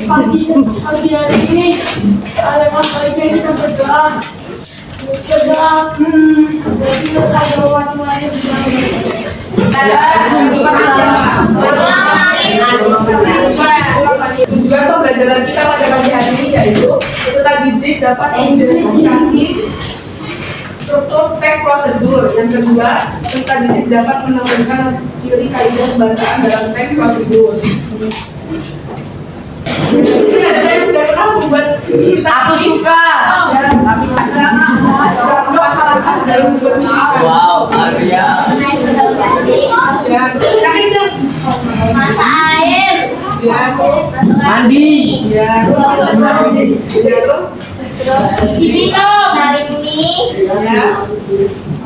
pagi hari ini ada baiknya kita berdoa. Kita ada waktu lain tujuan pembelajaran kita pada pagi hari ini yaitu peserta didik dapat mengidentifikasi struktur teks prosedur. Yang kedua, peserta didik dapat menemukan ciri kaidah bahasaan dalam teks prosedur. Ini ada yang sudah pernah membuat Aku suka. tapi Wow, Arya. ya, kecil. Masak air, Ya, terus Mandi. ya, terus minum, tarik mie, ya.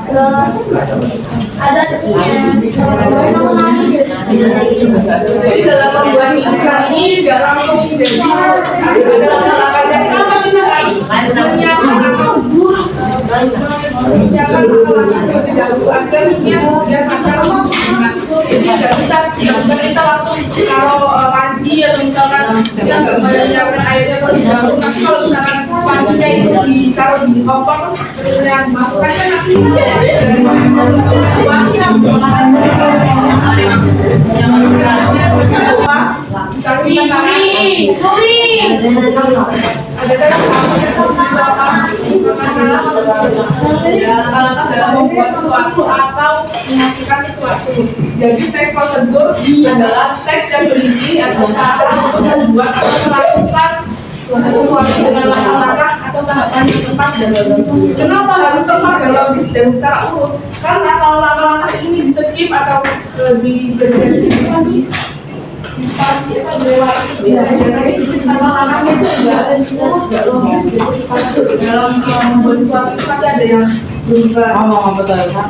terus ada Jadi dalam membuat mie ini tidak langsung jadi ada langkah-langkahnya. Kenapa kita harus menyiapkan terlebih dahulu agar mie kemudian matang. Jadi nggak bisa kita langsung kalau panci atau misalkan kita nggak menyiapkan airnya terlebih dahulu. Nanti kalau misalkan pancinya itu ditaruh di kompor terus yang dimasukkan kan nanti dalam membuat sesuatu atau menyaksikan sesuatu. Jadi teks prosedur adalah teks yang berisi atau cara untuk membuat atau melakukan sesuatu dengan langkah-langkah atau tahapan yang tepat dan logis. Kenapa harus tepat dan logis dan secara urut? Karena kalau langkah-langkah ini di skip atau diberikan tapi langkah-langkahnya itu nggak logis gitu. Dalam membuat sesuatu itu pasti ada yang berubah. Ngomong betul ya.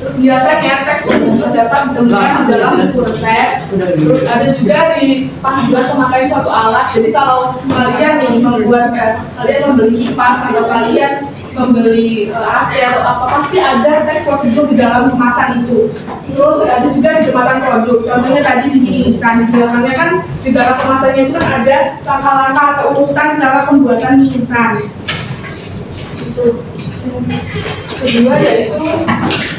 Biasanya teks prosedur dapat ditemukan di dalam buku resep. Terus ada juga di pas buat memakai suatu alat. Jadi kalau kalian nih membuat kalian membeli kipas atau kalian membeli AC atau apa, pasti ada teks prosedur di dalam kemasan itu. Terus ada juga di kemasan produk. Contohnya tadi di mie instan, di belakangnya kan di dalam kemasannya itu kan ada langkah-langkah atau urutan cara pembuatan mie instan. Itu. Kedua yaitu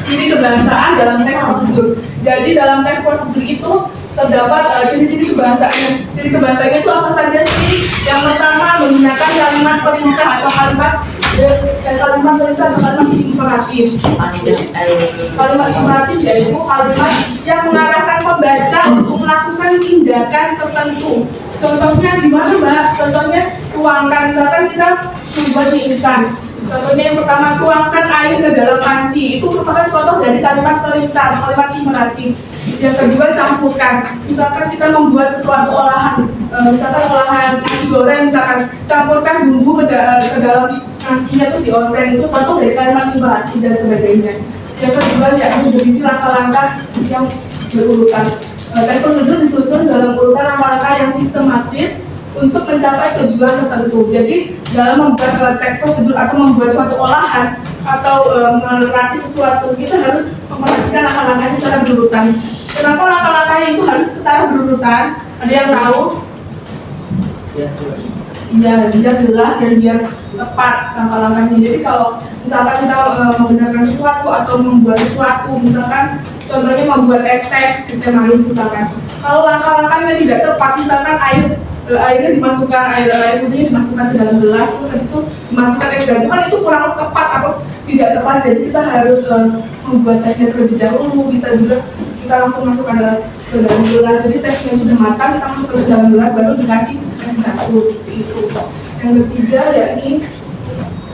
ciri kebahasaan dalam teks prosedur. Jadi dalam teks prosedur itu terdapat ciri-ciri kebahasaannya. Ciri kebahasaannya itu apa saja sih? Yang pertama menggunakan kalimat perintah atau kalimat perintah atau kalimat imperatif. Kalimat imperatif yaitu kalimat yang mengarahkan pembaca untuk melakukan tindakan tertentu. Contohnya gimana Mbak? Contohnya tuangkan, misalkan kita membuat mie instan. Contohnya yang pertama, tuangkan air ke dalam panci. Itu merupakan contoh dari kalimat perintah, kalimat imperatif. Yang kedua, campurkan. Misalkan kita membuat sesuatu olahan, misalkan olahan nasi goreng, misalkan campurkan bumbu ke dalam nasinya terus dioseng. Itu contoh dari kalimat imperatif dan sebagainya. Yang kedua, yaitu berisi langkah-langkah yang berurutan. Teks prosedur disusun dalam urutan langkah-langkah yang sistematis untuk mencapai tujuan tertentu. Jadi dalam membuat teks prosedur atau membuat suatu olahan atau merakit sesuatu, kita harus memperhatikan langkah-langkahnya secara berurutan. Kenapa langkah-langkahnya itu harus secara berurutan? Ada yang tahu? Ya, biar jelas dan biar tepat langkah-langkahnya. Jadi kalau misalkan kita menggunakan sesuatu atau membuat sesuatu, misalkan contohnya membuat es teh manis misalkan. Kalau langkah-langkahnya tidak tepat, misalkan airnya dimasukkan, air putihnya dimasukkan ke dalam gelas, terus habis itu dimasukkan es batu, kan itu kurang tepat atau tidak tepat. Jadi kita harus membuat tesnya terlebih dahulu. Bisa juga kita langsung masukkan ke dalam gelas. Jadi tesnya sudah matang, kita masukkan ke dalam gelas baru dikasih es batu seperti itu. Yang ketiga yakni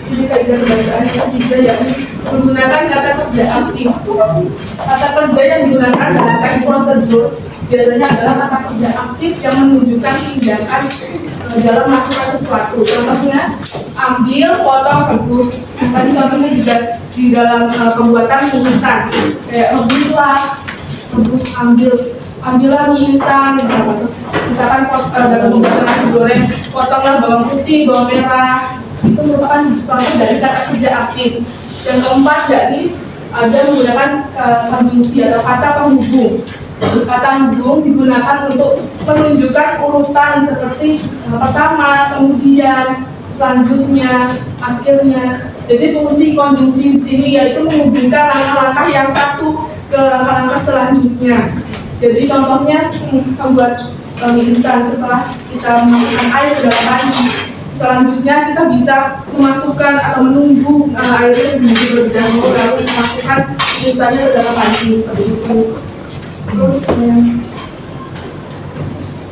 ini kaidah kebahasaan. Yang ketiga yakni menggunakan kata kerja aktif. Kata kerja yang digunakan dalam teks prosedur biasanya adalah kata kerja aktif yang menunjukkan tindakan dalam melakukan sesuatu. Contohnya ambil, potong, rebus. Tadi contohnya juga di dalam pembuatan mie instan, kayak rebus, ambillah mie instan. Misalkan dalam pembuatan nasi goreng, potonglah bawang putih, bawang merah. Itu merupakan contoh dari kata kerja aktif. Yang keempat yakni ada menggunakan konjungsi atau kata penghubung. Kata hubung digunakan untuk menunjukkan urutan seperti pertama, kemudian, selanjutnya, akhirnya. Jadi fungsi konjungsi di sini yaitu menghubungkan langkah-langkah yang satu ke langkah-langkah selanjutnya. Jadi contohnya membuat mie instan setelah kita memasukkan air ke dalam panci. Selanjutnya kita bisa memasukkan atau menunggu airnya menjadi terlebih dahulu lalu memasukkan mie instannya ke dalam panci seperti itu. Terus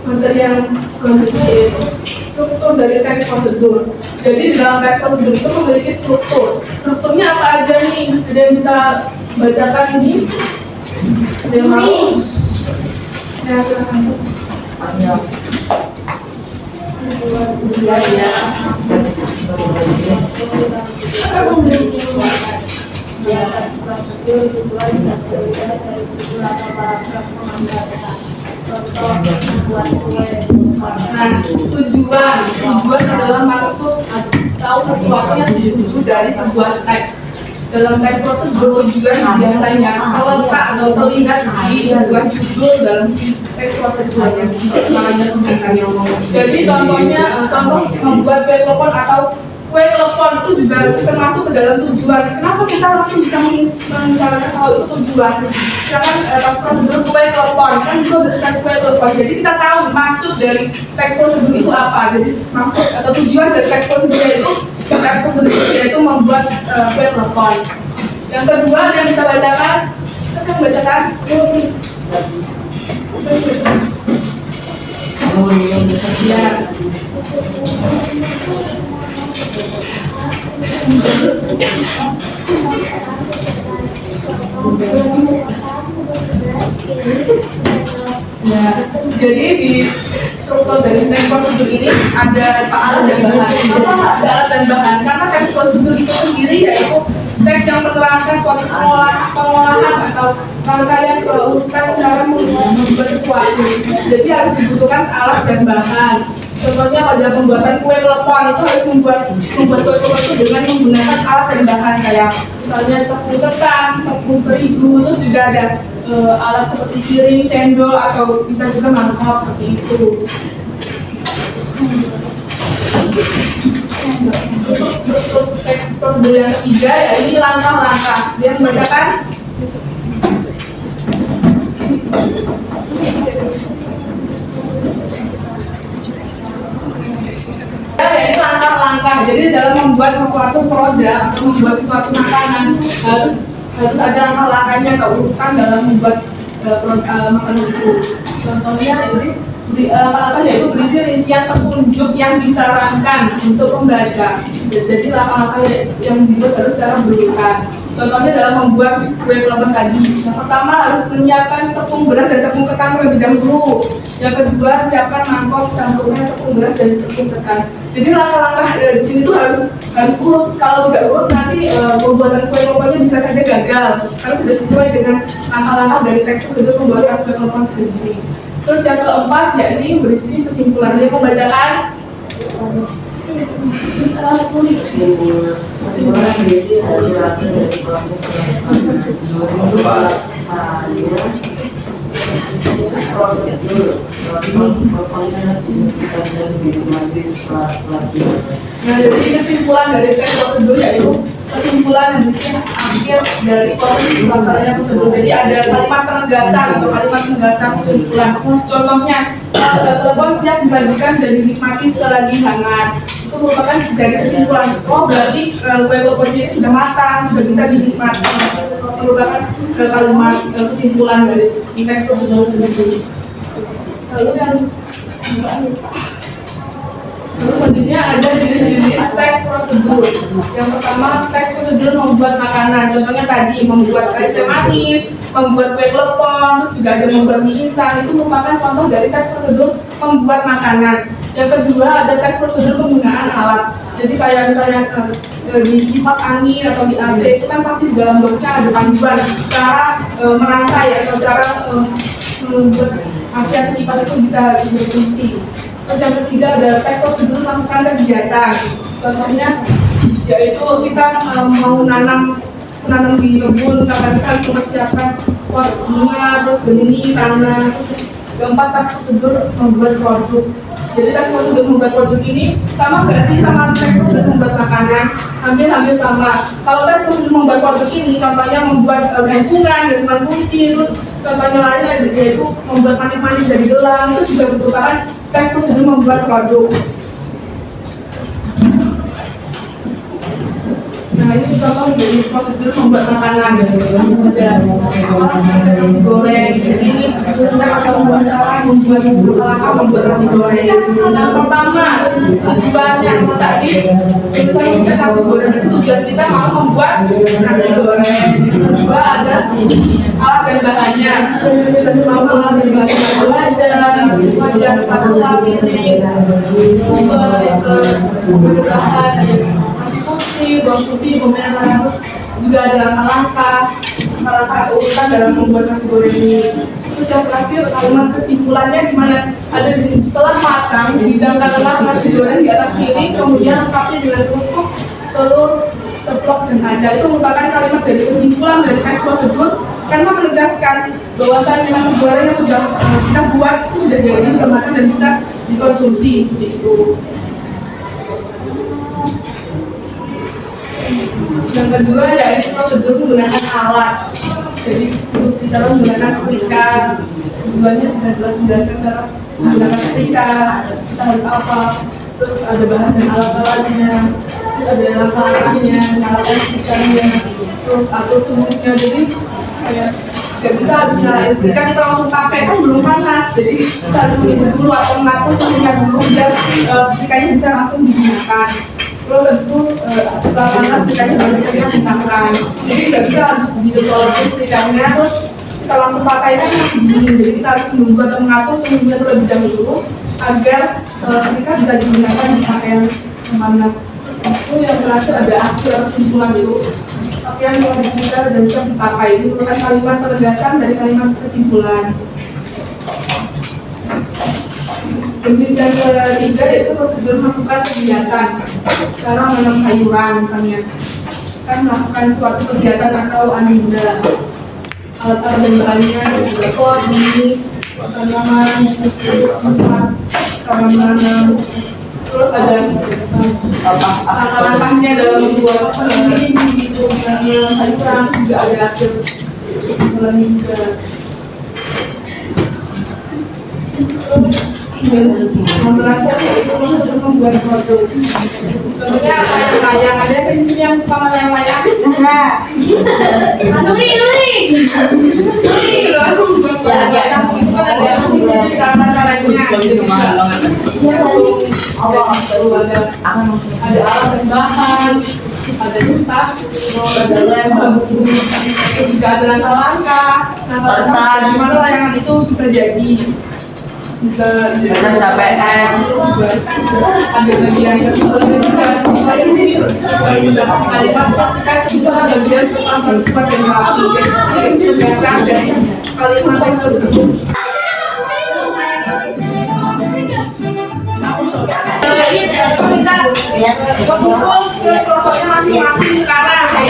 materi yang selanjutnya yaitu struktur dari teks prosedur. Jadi di dalam teks prosedur itu memiliki struktur. Strukturnya apa aja nih? Ada yang bisa bacakan ini? Ada yang mau? Ya, silakan. Nah, tujuan adalah maksud atau sesuatu yang dituju dari sebuah teks. Dalam teks prosedur tujuan biasanya terletak atau terlihat di sebuah judul dalam teks prosedurnya. Jadi contoh membuat kue klepon atau kue klepon itu juga termasuk ke dalam tujuan. Kenapa kita langsung bisa mengisyaratkan kalau itu tujuan? Misalkan teks prosedur kue klepon kan itu berdasarkan kue klepon. Jadi kita tahu maksud dari teks prosedur itu apa. Jadi maksud atau tujuan dari teks prosedur itu yaitu membuat kue klepon. Yang kedua yang bisa bacakan, kita membacakan ya. Ya, jadi di struktur dari teks prosedur ini ada alat dan bahan. Kenapa ada alat dan bahan? Karena teks prosedur itu sendiri yaitu teks yang menerangkan suatu pengolahan atau rangkaian urutan cara membuat sesuatu. Jadi harus dibutuhkan alat dan bahan. Contohnya pada pembuatan kue klepon itu harus membuat kue klepon itu dengan menggunakan alat dan bahan kayak misalnya tepung ketan, tepung terigu, terus juga ada alat seperti piring, sendok atau bisa juga mangkok seperti itu. Untuk teks prosedur yang ketiga ya ini langkah-langkah yang membacakan. Ya ini langkah-langkah. Jadi dalam membuat sesuatu produk atau membuat sesuatu makanan harus ada langkah-langkahnya atau urutan dalam membuat makanan itu. Contohnya ini langkah-langkah yaitu berisi rincian petunjuk yang disarankan untuk pembaca. Jadi langkah-langkah yang dibuat harus secara berurutan. Contohnya dalam membuat kue klepon tadi. Yang pertama harus menyiapkan tepung beras dan tepung ketan terlebih dahulu. Yang kedua siapkan mangkok campurnya tepung beras dan tepung ketan. Jadi langkah-langkah di sini tuh harus urut. Kalau tidak urut nanti pembuatan kue kleponnya bisa saja gagal karena tidak sesuai dengan langkah-langkah dari teks prosedur pembuatan kue klepon sendiri. Terus yang keempat yakni berisi kesimpulan. Dia membacakan kesimpulan berisi hasil akhir dari proses prosedur Nah, jadi kesimpulan dari teks prosedur yaitu kesimpulan akhir dari proses pelaksanaan prosedur. Jadi ada kalimat penegasan atau kalimat penegasan kesimpulan. Contohnya, telepon siap disajikan dan dinikmati selagi hangat. Itu merupakan dari kesimpulan. Oh, berarti kue kleponnya ini sudah matang, sudah bisa dinikmati. Itu merupakan kalimat kesimpulan dari teks prosedur sendiri. Lalu yang selanjutnya ada jenis-jenis teks prosedur. Yang pertama teks prosedur membuat makanan. Contohnya tadi membuat es teh manis, membuat kue klepon, terus juga ada membuat mie instan. Itu merupakan contoh dari teks prosedur membuat makanan. Yang kedua ada teks prosedur penggunaan alat. Jadi kayak misalnya di kipas angin atau di AC itu kan pasti di dalam boxnya ada panduan cara merangkai atau cara membuat AC atau kipas itu bisa berfungsi. Terus yang ketiga ada teks prosedur melakukan kegiatan. Contohnya yaitu kita mau menanam di kebun, misalkan kita harus mempersiapkan pot bunga, terus benih, tanah, terus keempat tes prosedur membuat produk. Jadi tes prosedur membuat produk ini sama nggak sih sama tes prosedur membuat makanan? Hampir sama. Kalau tes prosedur membuat produk ini contohnya membuat gantungan, gantungan kunci, terus contohnya lainnya yaitu membuat manik-manik dari gelang, itu juga merupakan tes prosedur membuat produk. Nah ini contoh dari prosedur membuat makanan. Ada nasi goreng. Jadi ini kita akan membuat nasi goreng. Yang pertama tujuannya tadi tulisan nasi goreng itu tujuan kita mau membuat nasi goreng. Yang kedua ada alat dan bahannya. Mau alat dan bahannya wajan, spatula, piring, bahan bawang putih, bawang merah, terus juga ada langkah-langkah urutan dalam membuat nasi goreng ini. Terus yang terakhir kalimat kesimpulannya gimana? Ada di sini setelah matang dihidangkanlah nasi goreng di atas piring, kemudian lengkapi dengan kerupuk, telur, ceplok dan kacang. Itu merupakan kalimat dari kesimpulan dari tes prosedur karena menegaskan bahwasannya nasi goreng yang sudah kita buat itu sudah jadi, sudah matang dan bisa dikonsumsi. Gitu. Yang kedua yaitu prosedur menggunakan alat. Jadi untuk kita menggunakan setrika, tujuannya sudah jelas menjelaskan cara menggunakan setrika, kita harus apa, terus ada bahan dan alat-alatnya, terus ada langkah-langkahnya, nyalakan setrikanya, terus atur suhunya. Jadi kayak nggak bisa habis nyalain setrika kita langsung pakai, kan belum panas, jadi kita harus menunggu dulu atau mengatur suhunya dulu biar setrikanya bisa langsung digunakan. Terus habis itu setelah panas setrikanya baru bisa kita gunakan. Jadi nggak bisa habis didorong setrikanya terus kita langsung pakai kan masih dingin. Jadi kita harus menunggu atau mengatur suhunya terlebih dahulu agar setrika bisa digunakan di pakaian yang panas. Itu yang terakhir ada akhir kesimpulan dulu. Pakaian yang disetrika dan bisa dipakai itu merupakan kalimat penegasan dari kalimat kesimpulan. Jenis yang ketiga yaitu prosedur melakukan kegiatan. Cara menanam sayuran misalnya, kan melakukan suatu kegiatan atau agenda. Alat-alat dan bahannya juga pot, ini, tanaman, tempat, cara menanam. Terus ada langkah-langkahnya dalam membuat ini gitu, misalnya sayuran juga ada akhir kesimpulannya juga. Memperhatikan itu prosedur membuat produk. Contohnya apa yang ada prinsip yang sama layang-layang. Nuri. Itu kan ada cara-caranya. Ada alat dan bahan, ada kertas, ada lem, juga ada langkah-langkah. Nah, gimana layangan itu bisa jadi? Bisa sampai ada bagian saya sini dapat kalimat kan itu ada bagian terpasang cepat dan rapi itu biasa dari kalimat yang tersebut. Kita kumpul ke kelompoknya masing-masing sekarang.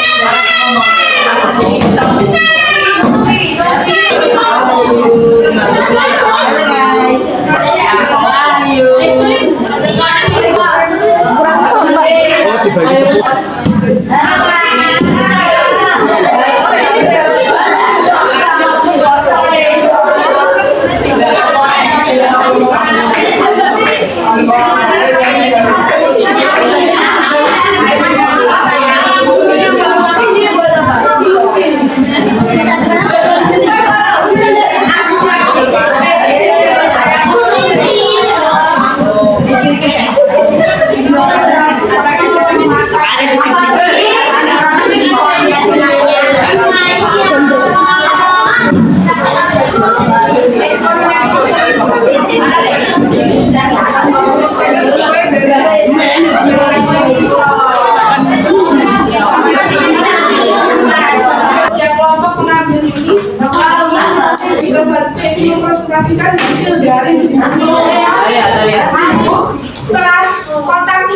Presentasikan hasil dari setelah kontak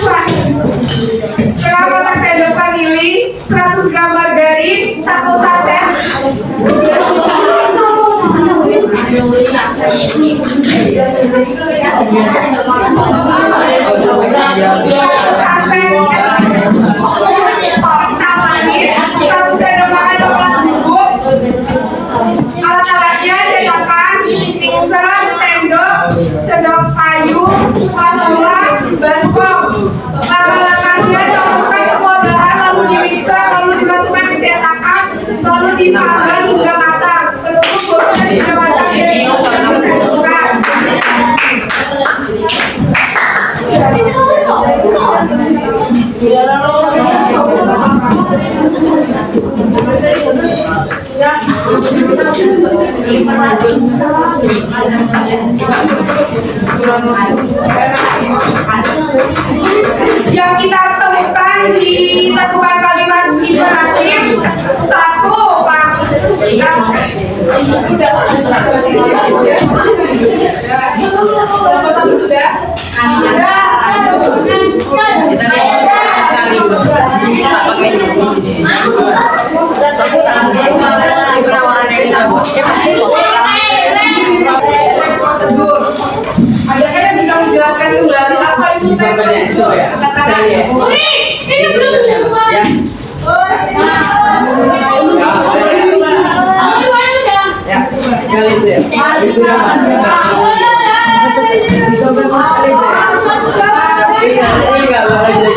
saya dapat nilai 100 gram margarin 1 saset tim panggang juga matang. Pendukung bola juga matang. Jadi yang kita temukan di tentukan kalimat imperatif satu Pak. Satu sudah. Kita Prosedur. Adakah yang bisa menjelaskan kembali apa itu tes prosedur? Katakan. Ini belum ya. ya, sekali itu ya. Itu ya, Mas. Dicoba kali itu ya. Iya, enggak boleh jadi.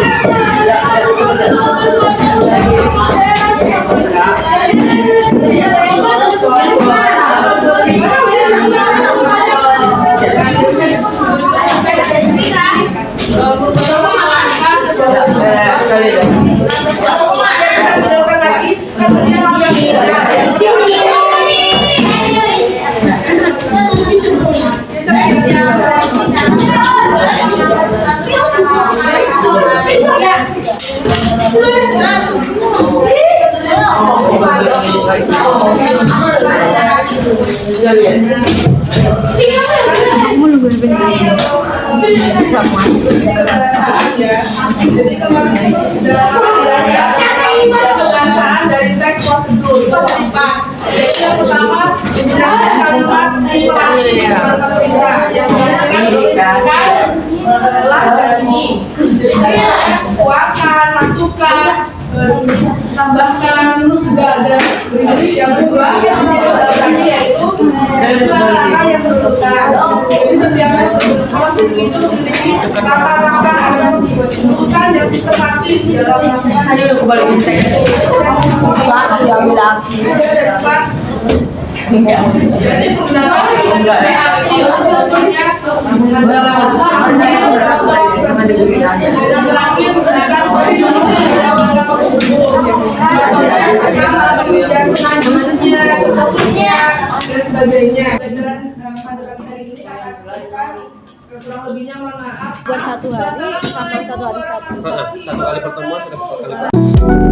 Jadi kemarin itu sudah penjelasan dari teks prosedur itu ada 4. Jadi yang pertama menggunakan kalimat yang lah dari kuatkan, masukkan, tambahkan, terus juga ada berisi yang kedua yang tadi yaitu langkah yang menentukan. Jadi setiap proses itu memiliki langkah-langkah atau urutan yang sistematis dalam melakukan. Ayo kembali ke teks. Jadi menggunakan reaktif contohnya dan terakhir menggunakan konjungsi dalam langkah penghubung dan selanjutnya dan sebagainya. Pelajaran pada hari ini akan dilakukan kurang lebihnya mohon maaf buat satu hari sampai satu hari satu. Satu kali pertemuan sudah 4 kali.